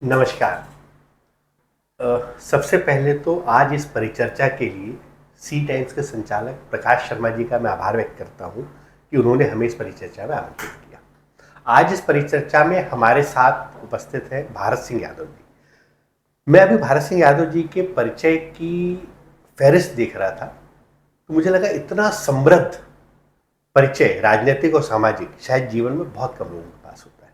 नमस्कार। सबसे पहले तो आज इस परिचर्चा के लिए सी टाइम्स के संचालक प्रकाश शर्मा जी का मैं आभार व्यक्त करता हूं कि उन्होंने हमें इस परिचर्चा में आमंत्रित किया। आज इस परिचर्चा में हमारे साथ उपस्थित है भारत सिंह यादव जी। मैं अभी भारत सिंह यादव जी के परिचय की फहरिस्त देख रहा था तो मुझे लगा इतना समृद्ध परिचय राजनीतिक और सामाजिक शायद जीवन में बहुत कम लोगों के पास होता है।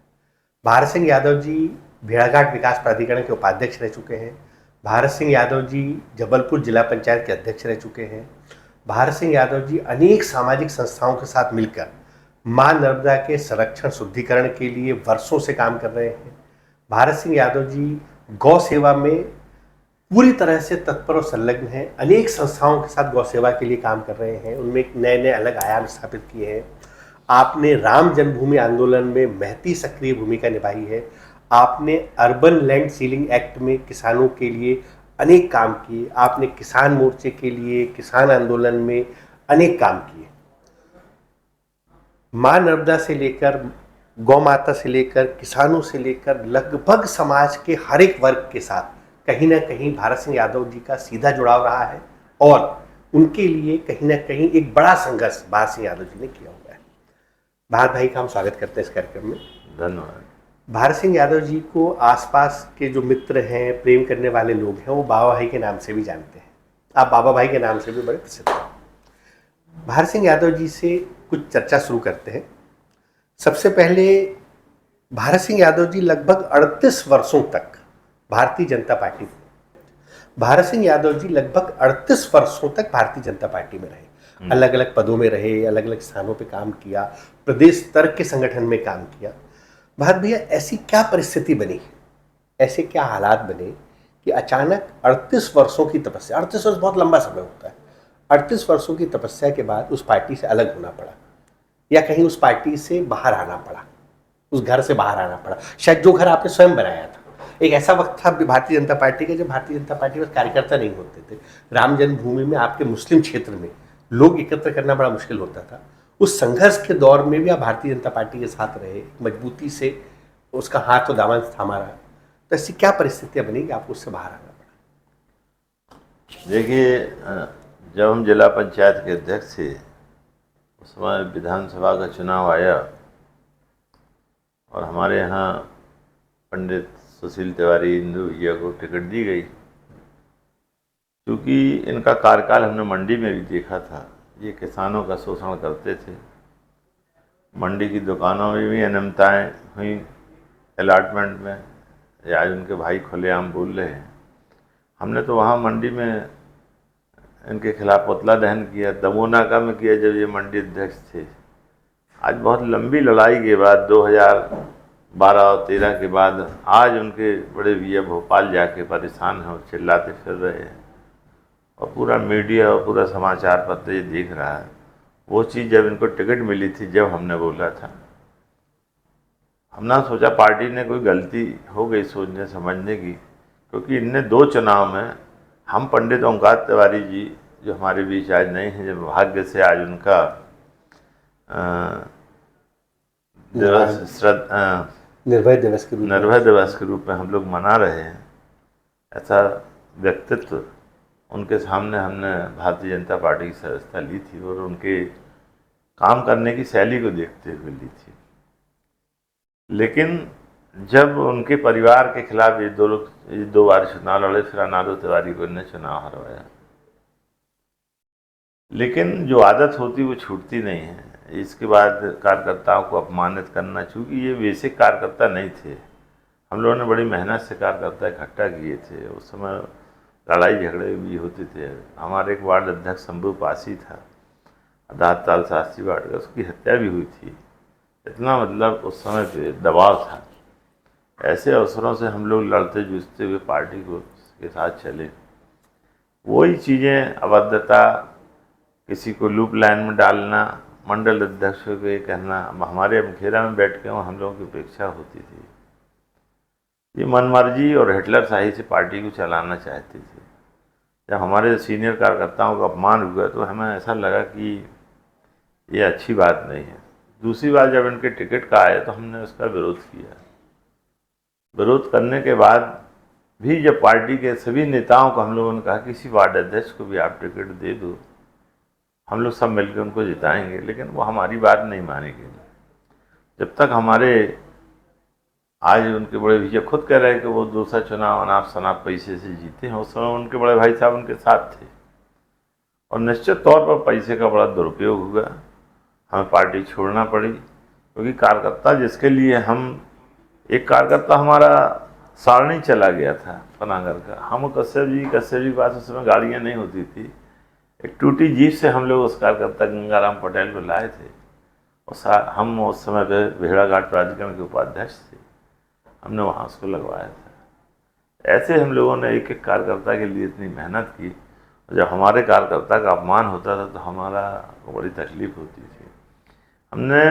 भारत सिंह यादव जी भेड़ाघाट विकास प्राधिकरण के उपाध्यक्ष रह चुके हैं। भारत सिंह यादव जी जबलपुर जिला पंचायत के अध्यक्ष रह चुके हैं। भारत सिंह यादव जी अनेक सामाजिक संस्थाओं के साथ मिलकर मां नर्मदा के संरक्षण शुद्धिकरण के लिए वर्षों से काम कर रहे हैं। भारत सिंह यादव जी गौ सेवा में पूरी तरह से तत्पर और संलग्न हैं। अनेक संस्थाओं के साथ गौ सेवा के लिए काम कर रहे हैं, उनमें एक नए नए अलग आयाम स्थापित किए हैं। आपने राम जन्मभूमि आंदोलन में महती सक्रिय भूमिका निभाई है। आपने अर्बन लैंड सीलिंग एक्ट में किसानों के लिए अनेक काम किए। आपने किसान मोर्चे के लिए किसान आंदोलन में अनेक काम किए। मां नर्मदा से लेकर गौ माता से लेकर किसानों से लेकर लगभग समाज के हर एक वर्ग के साथ कहीं ना कहीं भारत सिंह यादव जी का सीधा जुड़ाव रहा है और उनके लिए कहीं ना कहीं एक बड़ा संघर्ष भारत सिंह यादव जी ने किया हुआ है। भारत भाई का हम स्वागत करते हैं इस कार्यक्रम में। धन्यवाद। भारत सिंह यादव जी को आसपास के जो मित्र हैं, प्रेम करने वाले लोग हैं, वो बाबा भाई के नाम से भी जानते हैं। आप बाबा भाई के नाम से भी बड़े प्रसिद्ध हैं। भारत सिंह यादव जी से कुछ चर्चा शुरू करते हैं। सबसे पहले भारत सिंह यादव जी लगभग 38 वर्षों तक भारतीय जनता पार्टी में रहे। अलग अलग पदों में रहे, अलग अलग स्थानों पे काम किया, प्रदेश स्तर के संगठन में काम किया। भारत भैया, ऐसी क्या परिस्थिति बनी, ऐसे क्या हालात बने कि अचानक 38 वर्षों की तपस्या, 38 वर्ष बहुत लंबा समय होता है, 38 वर्षों की तपस्या के बाद उस पार्टी से अलग होना पड़ा या कहीं उस पार्टी से बाहर आना पड़ा, उस घर से बाहर आना पड़ा, शायद जो घर आपने स्वयं बनाया था। एक ऐसा वक्त था भारतीय जनता पार्टी का जब भारतीय जनता पार्टी में कार्यकर्ता नहीं होते थे। राम जन्मभूमि में आपके मुस्लिम क्षेत्र में लोग एकत्र करना बड़ा मुश्किल होता था। उस संघर्ष के दौर में भी आप भारतीय जनता पार्टी के साथ रहे, मजबूती से उसका हाथ और दामन थामा रहा। तो ऐसी क्या परिस्थितियां बनी कि आपको उससे बाहर आना पड़ा? देखिए, जब हम जिला पंचायत के अध्यक्ष थे उस समय विधानसभा का चुनाव आया और हमारे यहाँ पंडित सुशील तिवारी इंदु भैया को टिकट दी गई। क्योंकि इनका कार्यकाल हमने मंडी में भी देखा था, ये किसानों का शोषण करते थे। मंडी की दुकानों में भी अनियमितताएँ हुई अलॉटमेंट में, या आज उनके भाई खुलेआम बोल रहे हैं। हमने तो वहाँ मंडी में इनके खिलाफ पुतला दहन किया, दमोनाका में किया जब ये मंडी अध्यक्ष थे। आज बहुत लंबी लड़ाई के बाद 2012 और 13 के बाद आज उनके बड़े भैया भोपाल जाके परेशान हैं और चिल्लाते फिर रहे हैं और पूरा मीडिया और पूरा समाचार पत्र ये देख रहा है। वो चीज़ जब इनको टिकट मिली थी, जब हमने बोला था, हमने सोचा पार्टी ने कोई गलती हो गई सोचने समझने की, क्योंकि इनने 2 चुनाव में हम पंडित ओंकार तिवारी जी जो हमारे बीच आज नहीं हैं, जब भाग्य से आज उनका निर्भय दिवस के रूप में हम लोग मना रहे हैं। ऐसा व्यक्तित्व उनके सामने हमने भारतीय जनता पार्टी की सदस्यता ली थी और उनके काम करने की शैली को देखते हुए ली थी। लेकिन जब उनके परिवार के खिलाफ ये 2 बार चुनाव लड़े, फिर अनादो तिवारी को इन्हें चुनाव हरवाया। लेकिन जो आदत होती वो छूटती नहीं है। इसके बाद कार्यकर्ताओं को अपमानित करना, चूँकि ये बेसिक कार्यकर्ता नहीं थे। हम लोगों ने बड़ी मेहनत से कार्यकर्ता इकट्ठा किए थे। उस समय लड़ाई झगड़े भी होते थे। हमारे एक वार्ड अध्यक्ष शंभू पासी था, आधार ताल शास्त्री वार्ड का, उसकी हत्या भी हुई थी। इतना मतलब उस समय पे दबाव था। ऐसे अवसरों से हम लोग लड़ते जूझते हुए पार्टी को के साथ चले। वही चीज़ें, अभद्रता, किसी को लूप लाइन में डालना, मंडल अध्यक्षों को ये कहना, हमारे अमखेरा में बैठ के हम लोगों की उपेक्षा होती थी। ये मनमर्जी और हिटलर शाही से पार्टी को चलाना चाहते थे। जब हमारे सीनियर कार्यकर्ताओं का अपमान हुआ तो हमें ऐसा लगा कि ये अच्छी बात नहीं है। दूसरी बार जब इनके टिकट का आया तो हमने उसका विरोध किया। विरोध करने के बाद भी जब पार्टी के सभी नेताओं को हम लोगों ने कहा किसी वार्ड अध्यक्ष को भी आप टिकट दे दो, हम लोग सब मिलकर उनको जिताएंगे, लेकिन वो हमारी बात नहीं मानेंगे। जब तक हमारे आज उनके बड़े भैया खुद कह रहे हैं कि वो दूसरा चुनाव अनाप शनाप पैसे से जीते हैं, उस समय उनके बड़े भाई साहब उनके साथ थे और निश्चित तौर पर पैसे का बड़ा दुरुपयोग हुआ। हमें पार्टी छोड़ना पड़ी क्योंकि कार्यकर्ता जिसके लिए हम, एक कार्यकर्ता हमारा सारणी चला गया था पनागर का, हम कश्यप जी के पास उस समय गाड़ियाँ नहीं होती थी, एक टूटी जीप से हम लोग उस कार्यकर्ता गंगाराम पटेल को लाए थे और हम उस समय पे भेड़ाघाट प्राधिकरण के उपाध्यक्ष थे, हमने वहाँ उसको लगवाया था। ऐसे हम लोगों ने एक एक कार्यकर्ता के लिए इतनी मेहनत की। जब हमारे कार्यकर्ता का अपमान होता था तो हमारा बड़ी तकलीफ होती थी। हमने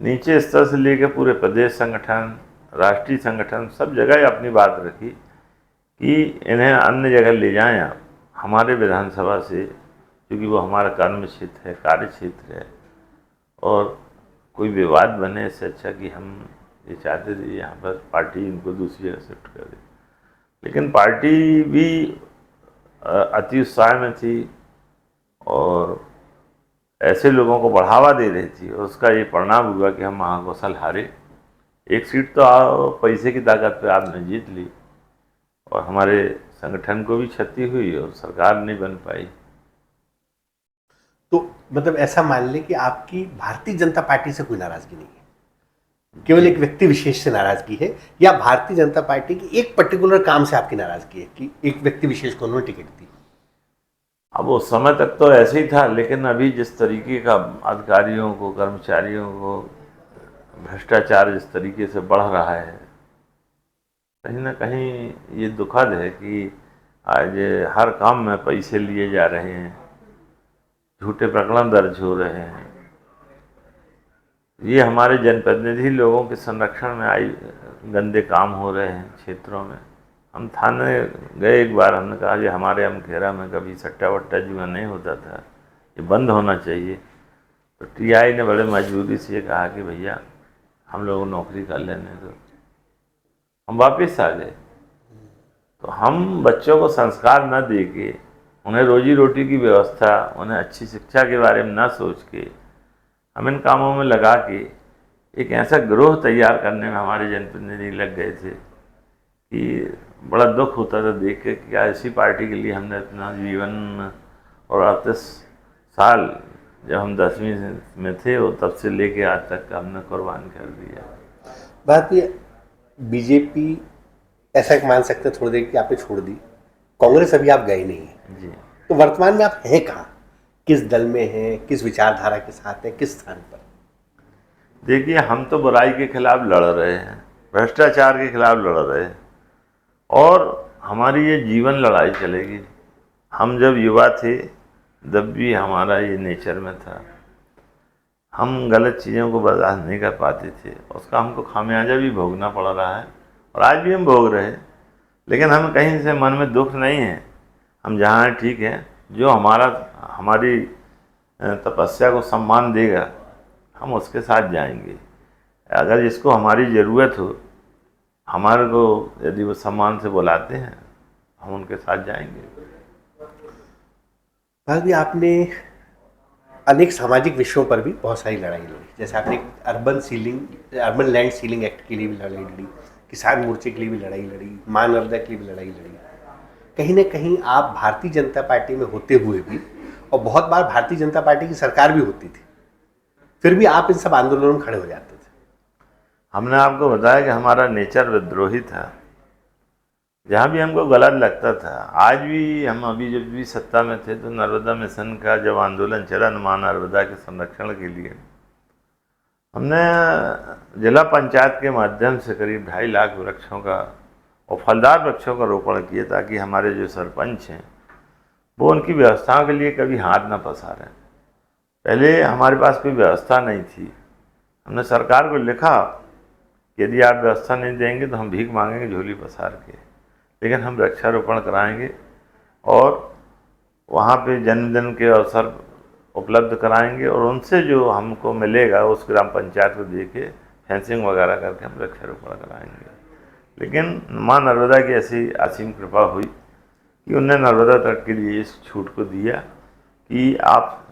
नीचे स्तर से लेकर पूरे प्रदेश संगठन, राष्ट्रीय संगठन, सब जगह अपनी बात रखी कि इन्हें अन्य जगह ले जाएं आप हमारे विधानसभा से, क्योंकि वो हमारा कर्म क्षेत्र है, कार्य क्षेत्र है और कोई विवाद बने, इससे अच्छा कि हम ये चाहते थे यहाँ पर पार्टी इनको दूसरी जगह शिफ्ट कर दे। लेकिन पार्टी भी अति उत्साह में थी और ऐसे लोगों को बढ़ावा दे रही थी और उसका ये परिणाम हुआ कि हम महाकौशल हारे। एक सीट तो पैसे की ताकत पे आपने जीत ली और हमारे संगठन को भी क्षति हुई और सरकार नहीं बन पाई। तो मतलब ऐसा मान लें कि आपकी भारतीय जनता पार्टी से कोई नाराजगी नहीं है, केवल एक व्यक्ति विशेष से नाराजगी है, या भारतीय जनता पार्टी की एक पर्टिकुलर काम से आपकी नाराजगी है कि एक व्यक्ति विशेष को उन्होंने टिकट दी? अब उस समय तक तो ऐसे ही था, लेकिन अभी जिस तरीके का अधिकारियों को, कर्मचारियों को भ्रष्टाचार जिस तरीके से बढ़ रहा है, कहीं ना कहीं ये दुखद है कि आज हर काम में पैसे लिए जा रहे हैं, झूठे प्रकरण दर्ज हो रहे हैं। ये हमारे जनप्रतिनिधि लोगों के संरक्षण में आई गंदे काम हो रहे हैं क्षेत्रों में। हम थाने गए एक बार, हमने कहा कि हमारे अमखेरा में कभी सट्टा वट्टा जुआ नहीं होता था, ये बंद होना चाहिए। तो टीआई ने बड़े मजबूरी से ये कहा कि भैया हम लोग नौकरी कर लेने दो। हम वापस आ गए। तो हम बच्चों को संस्कार न दे के, उन्हें रोजी रोटी की व्यवस्था, उन्हें अच्छी शिक्षा के बारे में न सोच के, हम इन कामों में लगा के एक ऐसा गिरोह तैयार करने में हमारे जनप्रतिनिधि लग गए थे कि बड़ा दुख होता था देख के कि ऐसी पार्टी के लिए हमने अपना जीवन और 38 साल जब हम 10वीं में थे और तब से लेके आज तक का हमने कुर्बान कर दिया। बात ये बीजेपी ऐसा मान सकते थोड़ी देर कि आपने छोड़ दी, कांग्रेस अभी आप गए नहीं हैं जी। तो वर्तमान में आप हैं कहाँ, किस दल में हैं, किस विचारधारा के साथ हैं, किस स्थान पर? देखिए, हम तो बुराई के खिलाफ लड़ रहे हैं, भ्रष्टाचार के खिलाफ लड़ रहे हैं और हमारी ये जीवन लड़ाई चलेगी। हम जब युवा थे तब भी हमारा ये नेचर में था, हम गलत चीज़ों को बर्दाश्त नहीं कर पाते थे, उसका हमको खामियाजा भी भोगना पड़ रहा है और आज भी हम भोग रहे हैं। लेकिन हमें कहीं से मन में दुख नहीं है, हम जहाँ हैं ठीक है। जो हमारी तपस्या को सम्मान देगा हम उसके साथ जाएंगे। अगर जिसको हमारी ज़रूरत हो, हमारे को यदि वो सम्मान से बुलाते हैं, हम उनके साथ जाएंगे। भाभी, आपने अनेक सामाजिक विषयों पर भी बहुत सारी लड़ाई लड़ी, जैसे आपने अर्बन लैंड सीलिंग एक्ट के लिए भी लड़ाई लड़ी, किसान मोर्चे के लिए भी लड़ाई लड़ी, मां नर्मदा के लिए भी लड़ाई लड़ी। कहीं ना कहीं आप भारतीय जनता पार्टी में होते हुए भी, और बहुत बार भारतीय जनता पार्टी की सरकार भी होती थी, फिर भी आप इन सब आंदोलनों में खड़े हो जाते थे। हमने आपको बताया कि हमारा नेचर विद्रोही था, जहाँ भी हमको गलत लगता था। आज भी हम अभी जब भी सत्ता में थे तो नर्मदा मिशन का जब आंदोलन चला मां नर्मदा के संरक्षण के लिए, हमने जिला पंचायत के माध्यम से करीब 2.5 लाख वृक्षों का और फलदार वृक्षों का रोपण किया ताकि हमारे जो सरपंच हैं वो उनकी व्यवस्थाओं के लिए कभी हाथ न पसारें। पहले हमारे पास कोई व्यवस्था नहीं थी। हमने सरकार को लिखा कि यदि आप व्यवस्था नहीं देंगे तो हम भीख मांगेंगे झोली पसार के, लेकिन हम वृक्षारोपण कराएंगे और वहाँ पे जन्मदिन के अवसर उपलब्ध कराएंगे और उनसे जो हमको मिलेगा उस ग्राम पंचायत को दे के फेंसिंग वगैरह करके हम वृक्षारोपण कराएंगे। लेकिन माँ नर्मदा की ऐसी असीम कृपा हुई कि उनने नर्मदा तट के लिए इस छूट को दिया कि आप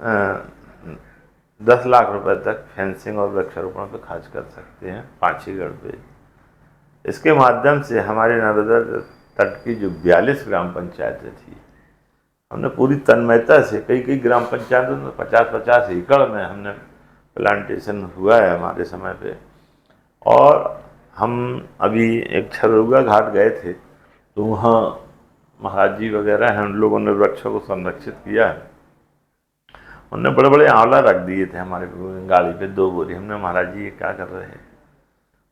10 लाख रुपए तक फेंसिंग और वृक्षारोपण पे खर्च कर सकते हैं पाँचीगढ़ पे। इसके माध्यम से हमारे नर्मदा तट की जो 42 ग्राम पंचायतें थी, हमने पूरी तन्मयता से कई ग्राम पंचायतों में 50-50 एकड़ में हमने प्लांटेशन हुआ है हमारे समय पे। और हम अभी एक छरुगा घाट गए थे तो वहाँ महाराज जी वगैरह हैं, उन लोगों ने वृक्षों को संरक्षित किया है। उन्होंने बड़े बड़े आंवला रख दिए थे हमारे गाड़ी पे 2 बोरी। हमने महाराज जी ये क्या कर रहे हैं?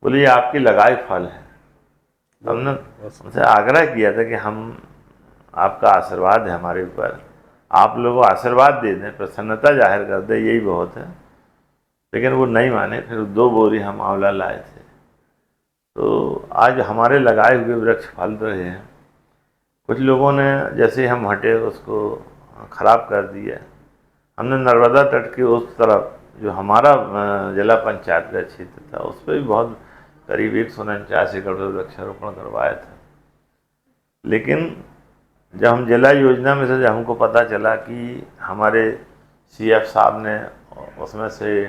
बोले ये आपकी लगाए फल है। हमने उनसे आग्रह किया था कि हम आपका आशीर्वाद है हमारे ऊपर, आप लोगों को आशीर्वाद दे दें, प्रसन्नता जाहिर कर दें, यही बहुत है। लेकिन वो नहीं माने। फिर 2 बोरी हम आंवला लाए थे। तो आज हमारे लगाए हुए वृक्ष फल रहे हैं। कुछ लोगों ने जैसे ही हम हटे उसको ख़राब कर दिया। हमने नर्मदा तट की उस तरफ जो हमारा जिला पंचायत का क्षेत्र था उस पर भी बहुत करीब 149 एकड़ पर वृक्षारोपण करवाया था। लेकिन जब हम जिला योजना में से जब हमको पता चला कि हमारे CF साहब ने उसमें से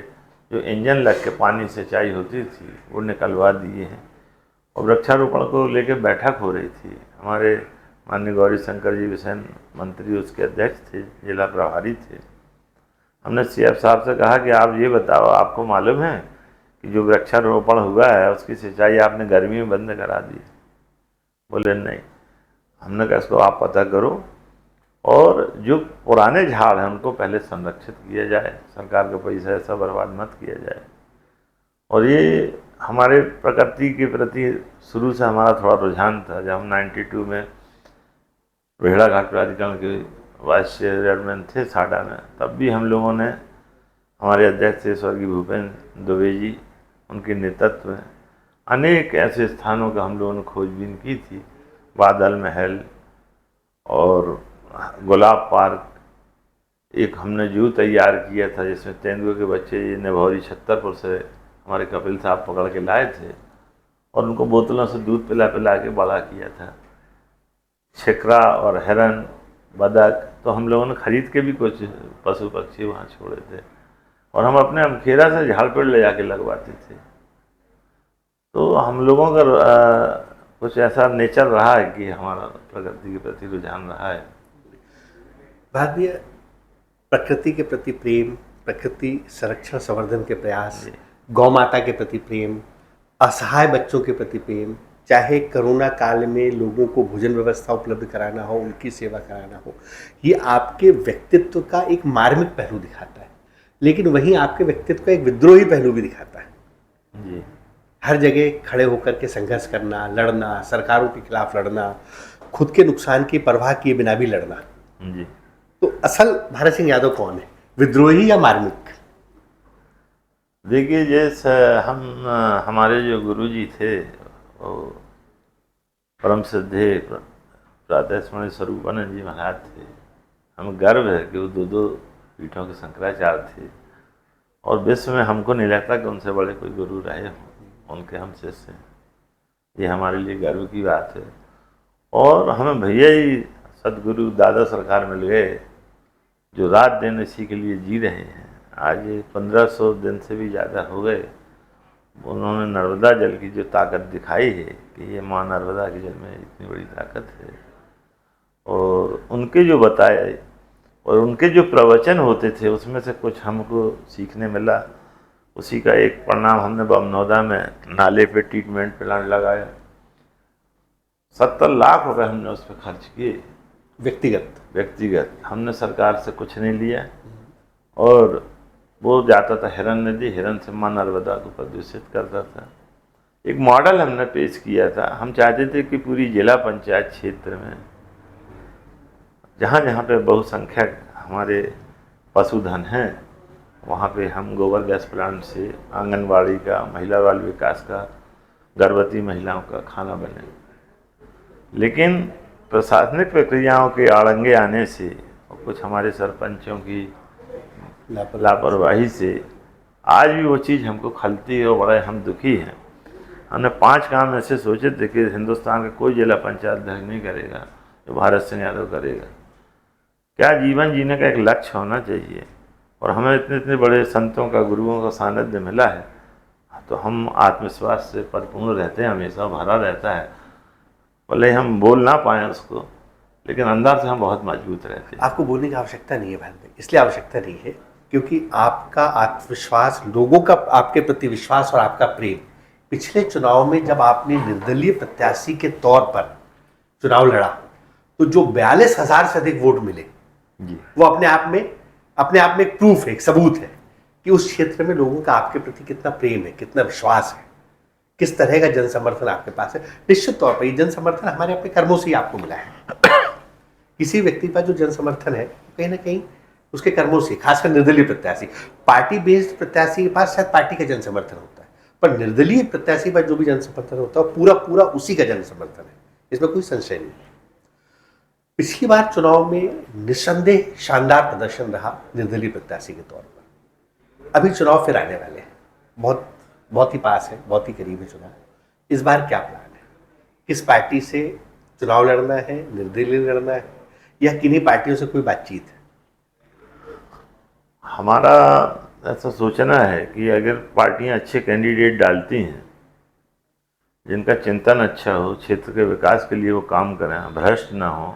जो इंजन लग के पानी सिंचाई होती थी वो निकलवा दिए हैं और वृक्षारोपण को लेकर बैठक हो रही थी। हमारे माननीय गौरी शंकर जी विसेन मंत्री उसके अध्यक्ष थे, जिला प्रभारी थे। हमने CF साहब से कहा कि आप ये बताओ, आपको मालूम है कि जो वृक्षारोपण हुआ है उसकी सिंचाई आपने गर्मी में बंद करा दी? बोले नहीं। हमने कहा इसको आप पता करो और जो पुराने झाड़ हैं उनको पहले संरक्षित किया जाए, सरकार का पैसा ऐसा बर्बाद मत किया जाए। और ये हमारे प्रकृति के प्रति शुरू से हमारा थोड़ा रुझान था। जब हम 92 में भेड़ा घाट प्राधिकरण के वाइस चेयरमैन थे साडा में, तब भी हम लोगों ने हमारे अध्यक्ष थे स्वर्गीय भूपेन्द्र दुबे जी, उनके नेतृत्व में अनेक ऐसे स्थानों का हम लोगों ने खोजबीन की थी। बादल महल और गुलाब पार्क, एक हमने जू तैयार किया था जिसमें तेंदुए के बच्चे निभौरी छत्तरपुर से हमारे कपिल साहब पकड़ के लाए थे और उनको बोतलों से दूध पिला पिला के बड़ा किया था। छिकरा और हिरन, बदक तो हम लोगों ने खरीद के भी कुछ पशु पक्षी वहाँ छोड़े थे और हम अपने अमखेरा से झाड़ पेड़ ले जाके लगवाते थे। तो हम लोगों का कुछ ऐसा नेचर रहा है कि हमारा प्रकृति के प्रति रुझान रहा है। बात भी है, प्रकृति के प्रति प्रेम, प्रकृति संरक्षण संवर्धन के प्रयास, गौ माता के प्रति प्रेम, असहाय बच्चों के प्रति प्रेम, चाहे कोरोना काल में लोगों को भोजन व्यवस्था उपलब्ध कराना हो, उनकी सेवा कराना हो, ये आपके व्यक्तित्व का एक मार्मिक पहलू दिखाता है। लेकिन वहीं आपके व्यक्तित्व का एक विद्रोही पहलू भी दिखाता है जी। हर जगह खड़े होकर के संघर्ष करना, लड़ना, सरकारों के खिलाफ लड़ना, खुद के नुकसान की परवाह किए बिना भी लड़ना। जी। तो असल भारत सिंह यादव कौन है, विद्रोही या मार्मिक? देखिए, जैसे हमारे जो गुरुजी थे वो परम सिद्धे प्रातः स्मरण स्वरूपानंद जी महाराज थे। हमें गर्व है कि वो 2 पीठों के शंकराचार्य थे और विश्व में हमको नहीं लगता कि उनसे बड़े कोई गुरु रहे हों। उनके हम शिष्य हैं, ये हमारे लिए गर्व की बात है। और हमें भैया ही सदगुरु दादा सरकार मिल गए जो रात दिन इसी के लिए जी रहे हैं। आज 1500 दिन से भी ज़्यादा हो गए। उन्होंने नर्मदा जल की जो ताकत दिखाई है कि ये माँ नर्मदा के जल में इतनी बड़ी ताकत है, और उनके जो बताए और उनके जो प्रवचन होते थे उसमें से कुछ हमको सीखने मिला। उसी का एक परिणाम हमने बमनौदा में नाले पे ट्रीटमेंट प्लांट लगाया। 70 लाख रुपए हमने उस पर खर्च किए व्यक्तिगत। हमने सरकार से कुछ नहीं लिया और वो जाता था हिरन नदी, हिरन से माँ नर्मदा को प्रदूषित करता था। एक मॉडल हमने पेश किया था। हम चाहते थे कि पूरी जिला पंचायत क्षेत्र में जहाँ जहाँ पे बहुसंख्यक हमारे पशुधन हैं वहाँ पे हम गोबर गैस प्लांट से आंगनबाड़ी का, महिला बाल विकास का, गर्भवती महिलाओं का खाना बने। लेकिन प्रशासनिक प्रक्रियाओं के आड़ंगे आने से और कुछ हमारे सरपंचों की लापरवाही से आज भी वो चीज़ हमको खलती है और बड़े हम दुखी हैं। हमने 5 काम ऐसे सोचे थे कि हिंदुस्तान का कोई जिला पंचायत अध्यक्ष नहीं करेगा जो भारत सिंह यादव करेगा। क्या जीवन जीने का एक लक्ष्य होना चाहिए, और हमें इतने इतने बड़े संतों का, गुरुओं का सानिध्य मिला है, तो हम आत्मविश्वास से परिपूर्ण रहते हैं, हमेशा भरा रहता है। भले हम बोल ना पाएँ उसको, लेकिन अंदर से हम बहुत मजबूत रहते हैं। आपको बोलने की आवश्यकता नहीं है भाई, इसलिए आवश्यकता नहीं है क्योंकि आपका आत्मविश्वास, लोगों का आपके प्रति विश्वास और आपका प्रेम, पिछले चुनाव में जब आपने निर्दलीय प्रत्याशी के तौर पर चुनाव लड़ा तो जो 42,000 से अधिक वोट मिले जी, वो अपने आप में एक प्रूफ है, एक सबूत है कि उस क्षेत्र में लोगों का आपके प्रति कितना प्रेम है, कितना विश्वास है, किस तरह का जन समर्थन आपके पास है। निश्चित तौर पर ये जन समर्थन हमारे अपने कर्मों से ही आपको मिला है। किसी व्यक्ति का जो जन समर्थन है कहीं ना कहीं उसके कर्मों से, खासकर निर्दलीय प्रत्याशी, पार्टी बेस्ड प्रत्याशी के पास शायद पार्टी का जन समर्थन होता है, पर निर्दलीय प्रत्याशी पर जो भी जन समर्थन होता है पूरा पूरा उसी का जन समर्थन है, इसमें कोई संशय नहीं। पिछली बार चुनाव में निस्संदेह शानदार प्रदर्शन रहा निर्दलीय प्रत्याशी के तौर पर। अभी चुनाव फिर आने वाले हैं, बहुत बहुत ही पास है, बहुत ही करीब है चुनाव। इस बार क्या प्लान है? किस पार्टी से चुनाव लड़ना है, निर्दलीय लड़ना है, या किन्हीं पार्टियों से कोई बातचीत है? हमारा ऐसा सोचना है कि अगर पार्टियां अच्छे कैंडिडेट डालती हैं, जिनका चिंतन अच्छा हो, क्षेत्र के विकास के लिए वो काम करें, भ्रष्ट ना हो,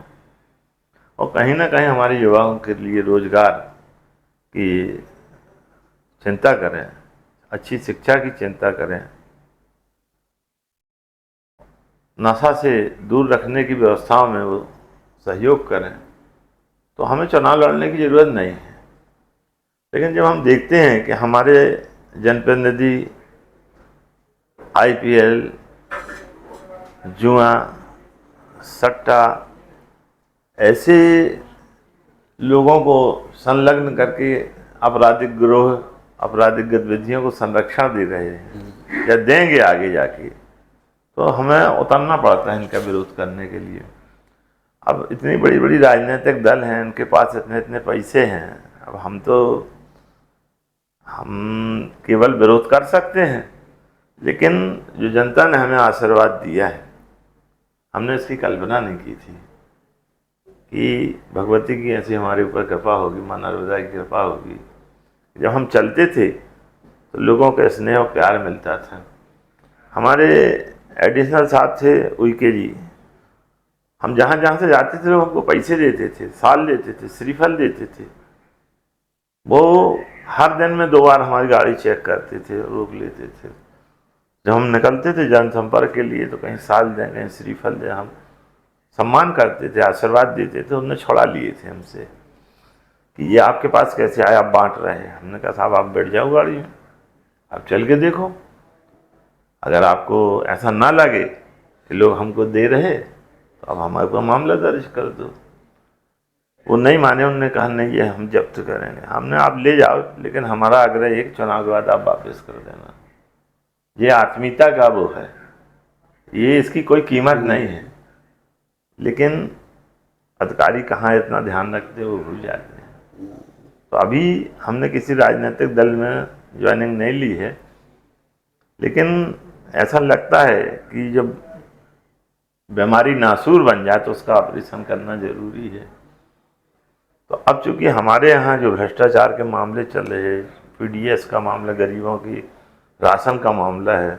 और कहीं ना कहीं हमारे युवाओं के लिए रोजगार की चिंता करें, अच्छी शिक्षा की चिंता करें, नशा से दूर रखने की व्यवस्थाओं में वो सहयोग करें, तो हमें चुनाव लड़ने की ज़रूरत नहीं है। लेकिन जब हम देखते हैं कि हमारे जनप्रतिनिधि IPL, जुआ, सट्टा, ऐसे लोगों को संलग्न करके आपराधिक गिरोह, आपराधिक गतिविधियों को संरक्षण दे रहे हैं या देंगे आगे जाके, तो हमें उतरना पड़ता है इनका विरोध करने के लिए। अब इतनी बड़ी बड़ी राजनीतिक दल हैं, इनके पास इतने इतने पैसे हैं, अब हम केवल विरोध कर सकते हैं, लेकिन जो जनता ने हमें आशीर्वाद दिया है, हमने इसकी कल्पना नहीं की थी कि भगवती की ऐसी हमारे ऊपर कृपा होगी, माँ नर्मदा की कृपा होगी। जब हम चलते थे तो लोगों का स्नेह और प्यार मिलता था। हमारे एडिशनल साहब थे उइके जी, हम जहाँ जहाँ से जाते थे वो हमको पैसे देते थे, साल देते थे, श्रीफल देते थे। वो हर दिन में 2 बार हमारी गाड़ी चेक करते थे, रोक लेते थे। जब हम निकलते थे जनसंपर्क के लिए तो कहीं साल दें, कहीं श्रीफल दें, हम सम्मान करते थे, आशीर्वाद देते थे। उन्होंने छुड़ा लिए थे हमसे कि ये आपके पास कैसे आए, आप बांट रहे हैं। हमने कहा साहब आप बैठ जाओ गाड़ी में, आप चल के देखो, अगर आपको ऐसा ना लगे कि लोग हमको दे रहे तो अब हमारे ऊपर मामला दर्ज कर दो। वो नहीं माने, उन्होंने कहा नहीं ये हम जब्त करेंगे। हमने आप ले जाओ, लेकिन हमारा आग्रह एक चुनाव के बाद आप वापस कर देना। ये आत्मीयता का वो है, ये इसकी कोई कीमत नहीं है। लेकिन अधिकारी कहाँ इतना ध्यान रखते वो भूल जाते हैं। तो अभी हमने किसी राजनीतिक दल में ज्वाइनिंग नहीं ली है, लेकिन ऐसा लगता है कि जब बीमारी नासूर बन जाए तो उसका ऑपरेशन करना जरूरी है। तो अब चूंकि हमारे यहाँ जो भ्रष्टाचार के मामले चल रहे हैं, PDS का मामला, गरीबों की राशन का मामला है,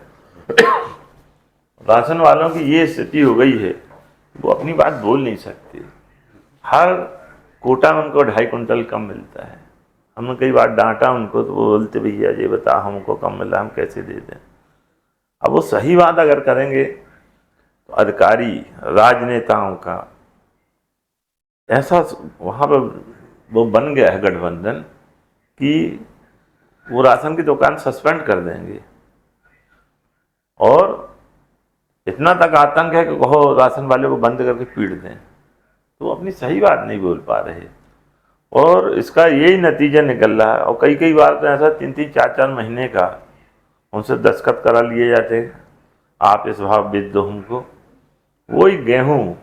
राशन वालों की ये स्थिति हो गई है, वो अपनी बात बोल नहीं सकते। हर कोटा में उनको 2.5 कुंटल कम मिलता है। हमने कई बार डांटा उनको, तो वो बोलते भैया ये बता हमको कम मिला, हम कैसे दे दें। अब वो सही बात अगर करेंगे तो अधिकारी, राजनेताओं का ऐसा वहाँ पर वो बन गया है गठबंधन कि वो राशन की दुकान सस्पेंड कर देंगे, और इतना तक आतंक है कि कहो राशन वाले को बंद करके पीट दें। तो वो अपनी सही बात नहीं बोल पा रहे। और इसका यही नतीजा निकल रहा है। और कई कई बार तो ऐसा 3-3, 4-4 महीने का उनसे दस्तखत करा लिए जाते हैं, आप इस भाव बेच दो हमको। वही गेहूं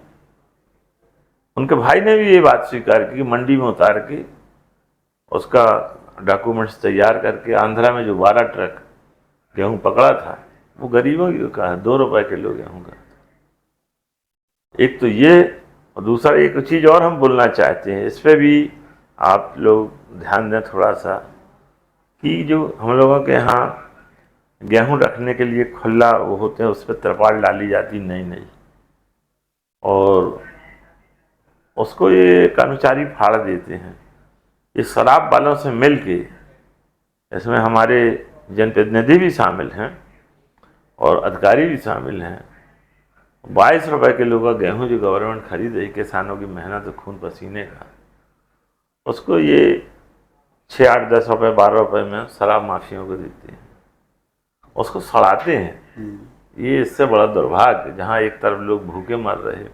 उनके भाई ने भी ये बात स्वीकार की कि मंडी में उतार के उसका डॉक्यूमेंट्स तैयार करके आंध्रा में जो 12 ट्रक गेहूं पकड़ा था वो गरीबों का है, 2 रुपए किलो गेहूं का। एक तो ये, और दूसरा एक चीज़ और हम बोलना चाहते हैं, इस पर भी आप लोग ध्यान दें थोड़ा सा, कि जो हम लोगों के यहाँ गेहूं रखने के लिए खुला वो होते हैं, उस पर तिरपाल डाली जाती नई नई, और उसको ये कर्मचारी फाड़ देते हैं। ये शराब वालों से मिल के, इसमें हमारे जनप्रतिनिधि भी शामिल हैं और अधिकारी भी शामिल हैं। 22 रुपए किलो का गेहूं जो गवर्नमेंट खरीद रही, किसानों की मेहनत खून पसीने का, उसको ये 6, 8, 10 रुपए, 12 रुपए में शराब माफियों को देते हैं, उसको सड़ाते हैं। ये इससे बड़ा दुर्भाग्य, जहाँ एक तरफ लोग भूखे मर रहे,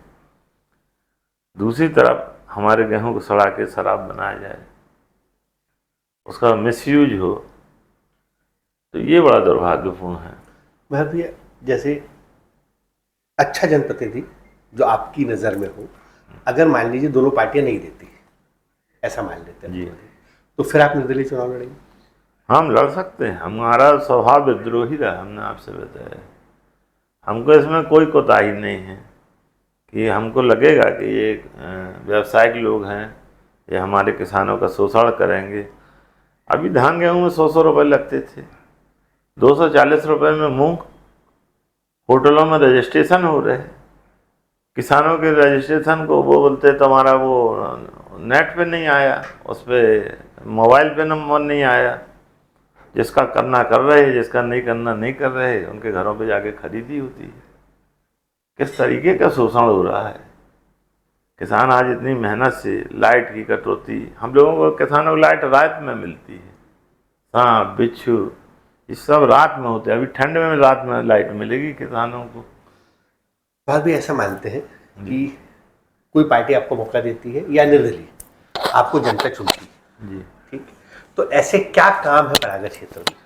दूसरी तरफ हमारे गेहूं को सड़ा के शराब बनाया जाए, उसका मिसयूज हो, तो ये बड़ा दुर्भाग्यपूर्ण है। महर भैया, जैसे अच्छा जनप्रतिनिधि जो आपकी नज़र में हो, अगर मान लीजिए दोनों पार्टियां नहीं देती, ऐसा मान लेते हैं जी, तो फिर आप निर्दलीय चुनाव लड़ेंगे? हम लड़ सकते हैं। हमारा स्वभाव विद्रोही रहा, हमने आपसे बताया। हमको इसमें कोई कोताही नहीं है कि हमको लगेगा कि ये व्यावसायिक लोग हैं, ये हमारे किसानों का शोषण करेंगे। अभी धान गेहूँ में 100-100 रुपये लगते थे, 240 रुपये में मूंग। होटलों में रजिस्ट्रेशन हो रहे, किसानों के रजिस्ट्रेशन को वो बोलते तुम्हारा वो नेट पे नहीं आया, उस पर मोबाइल पे नंबर नहीं आया। जिसका करना कर रहे, जिसका नहीं करना नहीं कर रहे, उनके घरों पे जाके खरीदी होती है। किस तरीके का शोषण हो रहा है। किसान आज इतनी मेहनत से, लाइट की कटौती, हम लोगों को किसानों को लाइट रात में मिलती है, सांप बिच्छू ये सब रात में होते हैं। अभी ठंड में रात में लाइट मिलेगी किसानों को। बात भी ऐसा मानते हैं कि कोई पार्टी आपको मौका देती है या निर्दलीय, आपको जनता चुनती है जी, ठीक, तो ऐसे क्या काम है परागत क्षेत्र में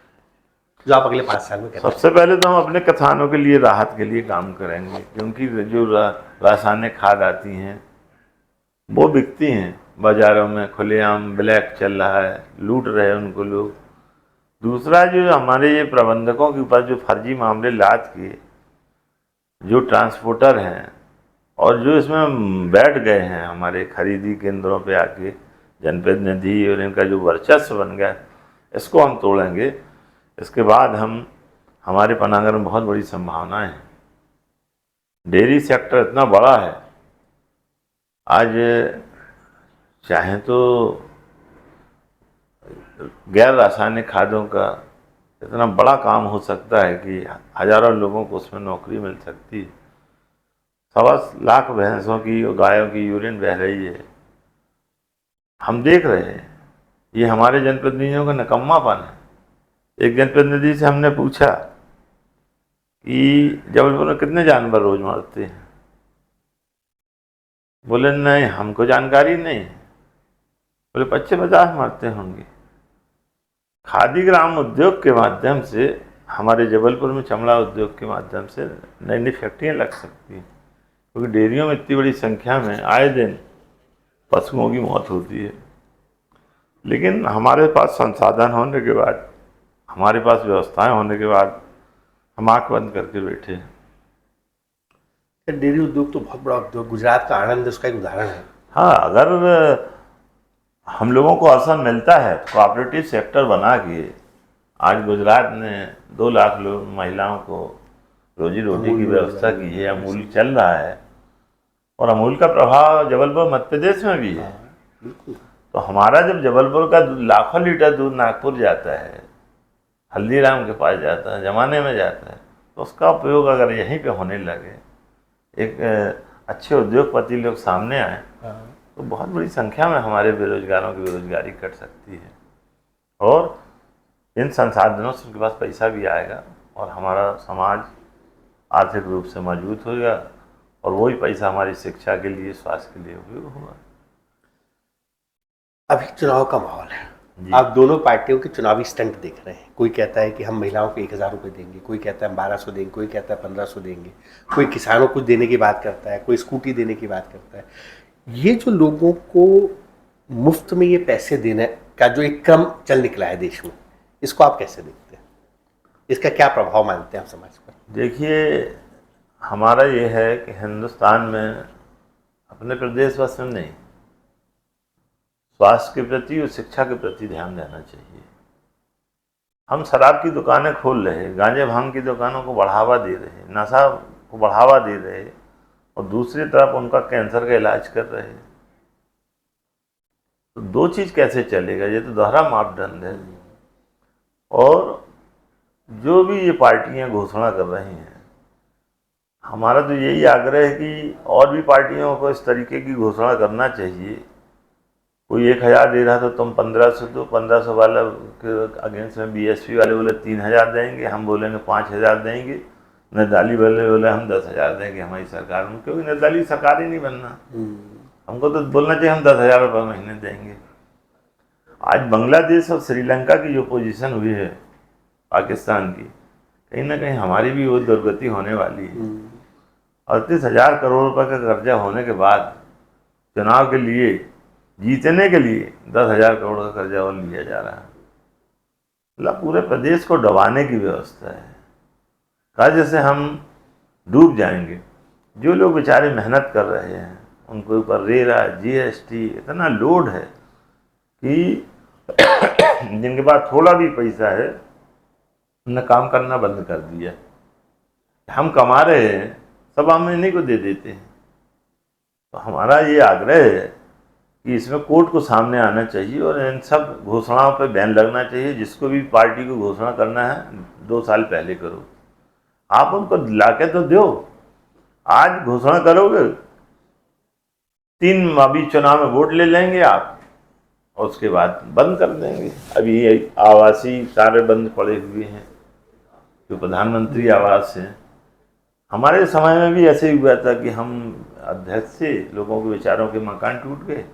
जो आप अगले 5 साल में करेंगे? सबसे पहले तो हम अपने किसानों के लिए राहत के लिए काम करेंगे, क्योंकि जो रासायनिक खाद आती हैं वो बिकती हैं बाज़ारों में, खुलेआम ब्लैक चल रहा है, लूट रहे हैं उनको लोग। दूसरा, जो हमारे ये प्रबंधकों के ऊपर जो फर्जी मामले लाद के जो ट्रांसपोर्टर हैं और जो इसमें बैठ गए हैं हमारे खरीदी केंद्रों पे आके जनप्रतिनिधि, और इनका जो वर्चस्व बन गया, इसको हम तोड़ेंगे। इसके बाद हमारे पनागर में बहुत बड़ी संभावनाएं हैं। डेयरी सेक्टर इतना बड़ा है, आज चाहे तो गैर रासायनिक खादों का इतना बड़ा काम हो सकता है कि हजारों लोगों को उसमें नौकरी मिल सकती है। 1.25 लाख भैंसों की और गायों की यूरिन बह रही है, हम देख रहे हैं। ये हमारे जनप्रतिनिधियों का निकम्मापन है। एक जनप्रतिनिधि से हमने पूछा कि जबलपुर में कितने जानवर रोज मरते हैं, बोले नहीं हमको जानकारी नहीं। बोले 25-50 मरते होंगे। खादी ग्राम उद्योग के माध्यम से हमारे जबलपुर में चमड़ा उद्योग के माध्यम से नई नई फैक्ट्रियाँ लग सकती हैं, क्योंकि डेयरियों में इतनी बड़ी संख्या में आए दिन पशुओं की मौत होती है। लेकिन हमारे पास संसाधन होने के बाद, हमारे पास व्यवस्थाएं होने के बाद हम आँख बंद करके बैठे हैं। डेयरी उद्योग तो बहुत बड़ा उद्योग, गुजरात का आनंद उसका एक उदाहरण है। हाँ, अगर हम लोगों को अवसर मिलता है तो कोऑपरेटिव सेक्टर बना के, आज गुजरात ने 2 लाख लोग महिलाओं को रोजी रोटी की व्यवस्था की है। अमूल चल रहा है और अमूल का प्रभाव जबलपुर मध्य प्रदेश में भी है। तो हमारा जब जबलपुर का लाखों लीटर दूध नागपुर जाता है, हल्दीराम के पास जाता है, जमाने में जाता है, तो उसका उपयोग अगर यहीं पे होने लगे, एक अच्छे उद्योगपति लोग सामने आए, तो बहुत बड़ी संख्या में हमारे बेरोजगारों की बेरोजगारी कट सकती है। और इन संसाधनों से उनके पास पैसा भी आएगा और हमारा समाज आर्थिक रूप से मजबूत होगा, और वही पैसा हमारी शिक्षा के लिए, स्वास्थ्य के लिए उपयोग होगा। अभी चुनाव का माहौल है, जी। आप दोनों पार्टियों के चुनावी स्टंट देख रहे हैं। कोई कहता है कि हम महिलाओं को 1,000 रुपये देंगे, कोई कहता है हम 1,200 देंगे, कोई कहता है 1,500 देंगे, कोई किसानों को देने की बात करता है, कोई स्कूटी देने की बात करता है। ये जो लोगों को मुफ्त में ये पैसे देने का जो एक क्रम चल निकला है देश में, इसको आप कैसे देखते हैं? इसका क्या प्रभाव मानते हैं आप समाज पर? देखिए, हमारा ये है कि हिंदुस्तान में अपने प्रदेशवासियों में नहीं, स्वास्थ्य के प्रति और शिक्षा के प्रति ध्यान देना चाहिए। हम शराब की दुकानें खोल रहे, गांजे भांग की दुकानों को बढ़ावा दे रहे, नशा को बढ़ावा दे रहे, और दूसरी तरफ उनका कैंसर का इलाज कर रहे। तो दो चीज़ कैसे चलेगा? ये तो दोहरा मापदंड है। और जो भी ये पार्टियां घोषणा कर रही हैं, हमारा तो यही आग्रह है कि और भी पार्टियों को इस तरीके की घोषणा करना चाहिए। कोई 1,000 दे रहा तो तुम 1,500 दो, 1,500 वाला के अगेंस्ट में बीएसपी वाले बोले 3,000 देंगे, हम बोलेंगे 5,000 देंगे, निर्दलीय वाले बोले हम 10,000 देंगे हमारी सरकार में, क्योंकि निर्दलीय सरकार ही नहीं बनना। हमको तो बोलना चाहिए हम 10,000 रुपये महीने देंगे। आज बांग्लादेश और श्रीलंका की जो पोजीशन हुई है पाकिस्तान की, कहीं ना कहीं हमारी भी वो दुर्गति होने वाली है। 38,000 करोड़ रुपए का कर्जा होने के बाद चुनाव के लिए, जीतने के लिए 10,000 करोड़ का कर्जा और लिया जा रहा है। मतलब पूरे प्रदेश को डुबाने की व्यवस्था है। कहा जैसे हम डूब जाएंगे। जो लोग बेचारे मेहनत कर रहे हैं उनके ऊपर रेरा, जीएसटी इतना लोड है कि जिनके पास थोड़ा भी पैसा है उन्हें काम करना बंद कर दिया। हम कमा रहे हैं, सब हम इन्हीं को दे देते हैं। तो हमारा ये आग्रह है कि इसमें कोर्ट को सामने आना चाहिए और इन सब घोषणाओं पर बैन लगना चाहिए। जिसको भी पार्टी को घोषणा करना है 2 साल पहले करो, आप उनको लाके तो दो। आज घोषणा करोगे, 3 अभी चुनाव में वोट ले लेंगे आप और उसके बाद बंद कर देंगे। अभी आवासीय कार्य बंद पड़े हुए हैं, जो प्रधानमंत्री आवास है। हमारे समय में भी ऐसे ही हुआ था कि हम अध्यक्ष से लोगों के बेचारों के मकान टूट गए,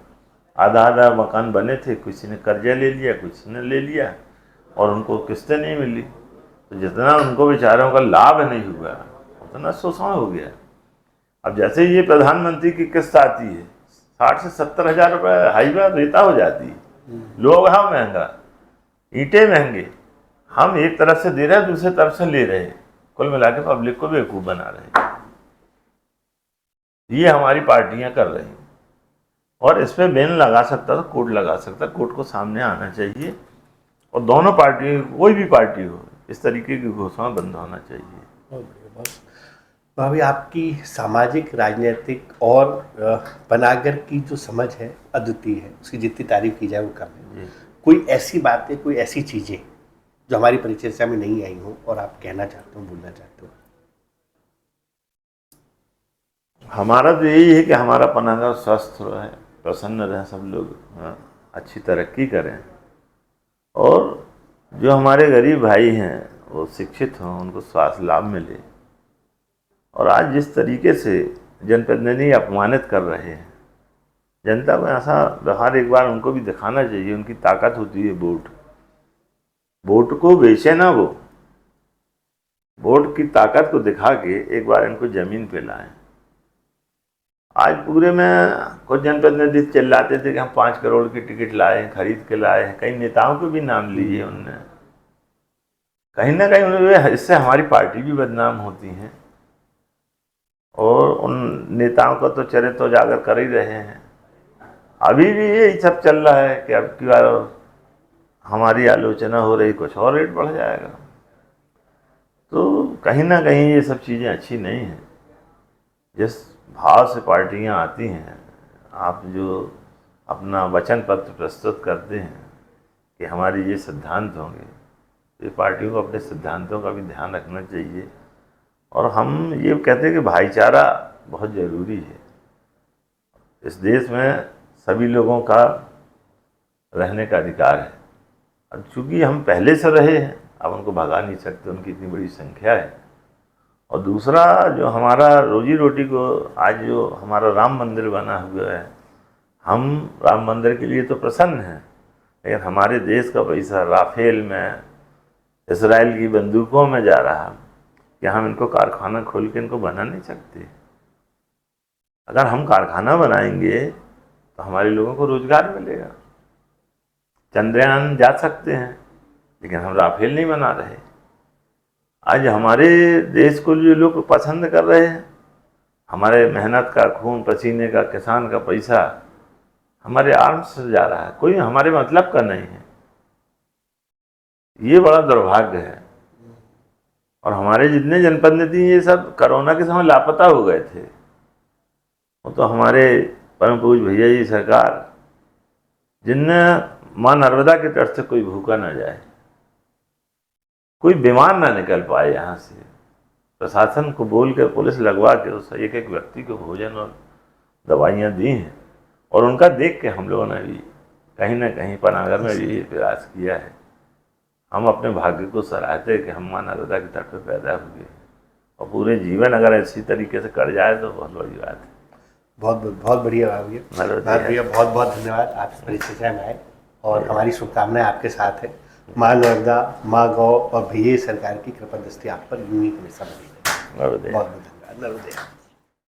आधा आधा मकान बने थे, किसी ने कर्जा ले लिया, किसी ने ले लिया और उनको किस्तें नहीं मिली। तो जितना उनको बेचारों का लाभ नहीं हुआ उतना शोषण हो गया। अब जैसे ये प्रधानमंत्री की किस्त आती है 60 से 70 हज़ार रुपये हाईवा रेता हो जाती है, लोग हाँ महंगा, ईंटें महंगे, हम एक तरफ से दे रहे हैं दूसरी तरफ से ले रहे हैं, कुल मिला के पब्लिक को बेवकूफ़ बना रहे हैं। ये हमारी पार्टियां कर रही हैं और इस पर बैन लगा सकता था, कोर्ट लगा सकता, कोर्ट को सामने आना चाहिए और दोनों पार्टी, कोई भी पार्टी हो, इस तरीके की घोषणा बंद होना चाहिए। बहुत बढ़िया, बहुत। भाभी, आपकी सामाजिक, राजनीतिक और पनागर की जो समझ है अद्वितीय है, उसकी जितनी तारीफ की जाए वो कम है। कोई ऐसी बातें, कोई ऐसी चीज़ें जो हमारी परिचर्चा में नहीं आई हो और आप कहना चाहते हो, बोलना चाहते हो? हमारा तो यही है कि हमारा पनागर स्वस्थ रहे, प्रसन्न रहे, सब लोग अच्छी तरक्की करें और जो हमारे गरीब भाई हैं वो शिक्षित हों, उनको स्वास्थ्य लाभ मिले। और आज जिस तरीके से जनप्रतिनिधि अपमानित कर रहे हैं, जनता को ऐसा व्यवहार एक बार उनको भी दिखाना चाहिए। उनकी ताकत होती है वोट, वोट को बेचे ना, वो वोट की ताकत को दिखा के एक बार इनको जमीन पे लाएं। आज पूरे में कुछ जनप्रतिनिधि चिल्लाते थे कि हम 5 करोड़ की टिकट लाए, खरीद के लाए हैं। कई नेताओं को भी नाम लिए उनने, कहीं ना कहीं इससे हमारी पार्टी भी बदनाम होती है और उन नेताओं का तो चरित्र उजागर कर ही रहे हैं। अभी भी यही सब चल रहा है कि अब की बार हमारी आलोचना हो रही, कुछ और रेट बढ़ जाएगा। तो कहीं ना कहीं ये सब चीज़ें अच्छी नहीं हैं। जिस भाव से पार्टियां आती हैं, आप जो अपना वचन पत्र प्रस्तुत करते हैं कि हमारे ये सिद्धांत होंगे, ये पार्टियों को अपने सिद्धांतों का भी ध्यान रखना चाहिए। और हम ये कहते हैं कि भाईचारा बहुत ज़रूरी है। इस देश में सभी लोगों का रहने का अधिकार है। अब चूँकि हम पहले से रहे हैं, अब उनको भगा नहीं सकते, उनकी इतनी बड़ी संख्या है। और दूसरा, जो हमारा रोजी रोटी को आज जो हमारा राम मंदिर बना हुआ है, हम राम मंदिर के लिए तो प्रसन्न हैं, लेकिन हमारे देश का पैसा राफेल में, इसराइल की बंदूकों में जा रहा, कि हम इनको कारखाना खोल के इनको बना नहीं सकते। अगर हम कारखाना बनाएंगे तो हमारे लोगों को रोजगार मिलेगा। चंद्रयान जा सकते हैं, लेकिन हम राफेल नहीं बना रहे। आज हमारे देश को जो लोग पसंद कर रहे हैं, हमारे मेहनत का, खून पसीने का, किसान का पैसा हमारे आर्म्स से जा रहा है, कोई हमारे मतलब का नहीं है। ये बड़ा दुर्भाग्य है। और हमारे जितने जनप्रतिनिधि ये सब कोरोना के समय लापता हो गए थे, वो तो हमारे परम पूज्य भैया जी सरकार, जिनने माँ नर्मदा के तट से कोई भूखा ना जाए, कोई बीमार ना निकल पाए यहाँ से, प्रशासन को बोल कर, पुलिस लगवा के उस एक एक व्यक्ति को भोजन और दवाइयाँ दी हैं। और उनका देख के हम लोगों ने भी कहीं ना कहीं पनागर में भी प्रयास किया है। हम अपने भाग्य को सराहते कि हम माँ नर्मदा के तट पर पैदा हुए, और पूरे जीवन अगर इसी तरीके से कट जाए तो बहुत बड़ी बात है। बहुत बहुत बढ़िया भैया, बहुत बहुत धन्यवाद। आप इस परिचर्चा में आए और हमारी शुभकामनाएं आपके साथ है। माँ नर्मदा, माँ गौ और भैया सरकार की कृपा दृष्टि आप पर यूं ही हमेशा बनी रहे। बहुत बहुत धन्यवाद। नर्मदे।